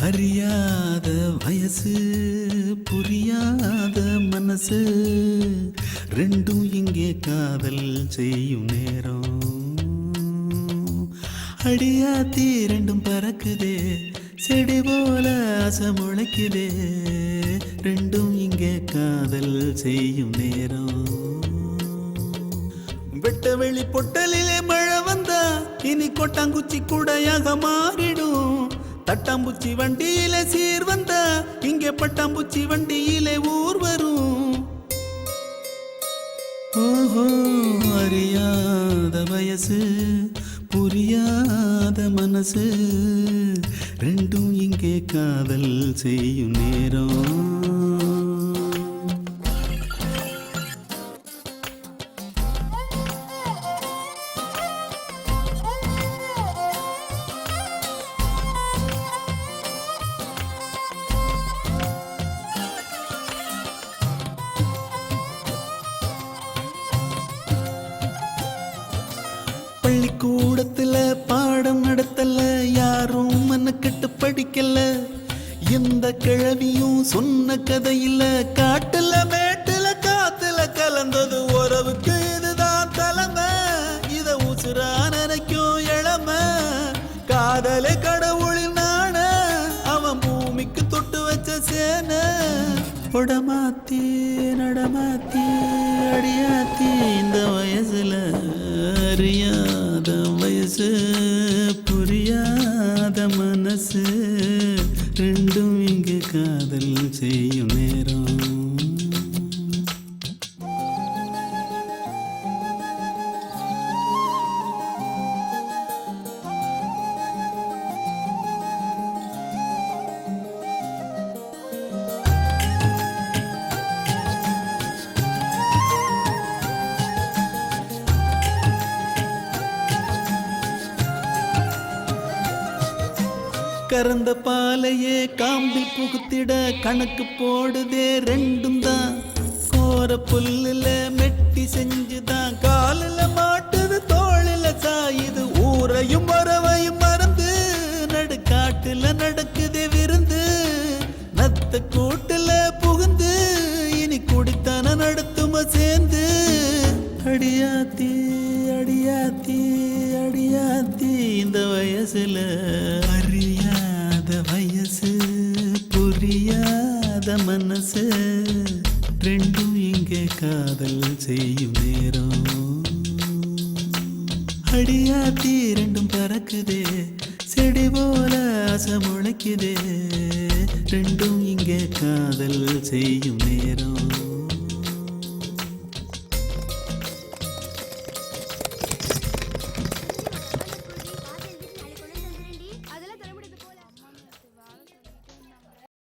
அறியாத வயசு புரியாத மனசு ரெண்டும் இங்கே காதல் செய்யும் நேரம். அடியாத்தி ரெண்டும் பறக்குதே செடி போல ஆசை முளைக்குதே ரெண்டும் இங்கே காதல் செய்யும் நேரம். வெட்ட வெளி பொட்டலிலே மழை வந்தா இனி கொட்டாங்குச்சி கூடையாக மாறிடும். தட்டாம்பூச்சி வண்டியில சீர் வந்தா இங்கே பட்டாம்பூச்சி வண்டியிலே ஊர் வரும். ஓஹோ அறியாத வயசு புரியாத மனசு ரெண்டும் இங்கே காதல் செய்யும் நேரம். பள்ளிக்கூடத்துல பாடம் நடத்தல யாரும் மனக்கெட்டு படிக்கல. எந்த கிழவியும் சொன்ன கதையில காட்டுல மேட்டுல காத்துல கலந்தது உறவுக்கு இதுதான் தலைமை. இத உசுரா நினைக்கும் இளமை காதலே கடவுளின் நாண அவன் பூமிக்கு தொட்டு வச்ச சேன. உடமாத்தி நடமாத்தி அடியாத்தி இந்த வயசுல அறியாத வயசு புரியாத மனசு ரெண்டும் இங்கு காதல் செய்யும் நேரம். கறந்த பாலையே காம்பில் புகுத்திட கணக்கு போடுதே ரெண்டும் தான். கோர புல்லுல மெட்டி செஞ்சுதான் காலில மாட்டுது தோளில சாயுது. ஊரையும் வரவையும் மறந்து நடுக்காட்டுல நடக்குதே விருந்து. நத்த கூட்டுல புகுந்து இனி குடித்தான நடத்தும சேர்ந்து. அடியாத்தி அடியாத்தி அடியாத்தி இந்த வயசுல அறியாத வயசு புரியாத மனசு ரெண்டும் இங்கே காதல் செய்யும் நேரம். அடியாத்தி ரெண்டும் பறக்குதே செடி போல ஆசை முளைக்குதே ரெண்டும் இங்கே காதல் செய்யும் நேரம்.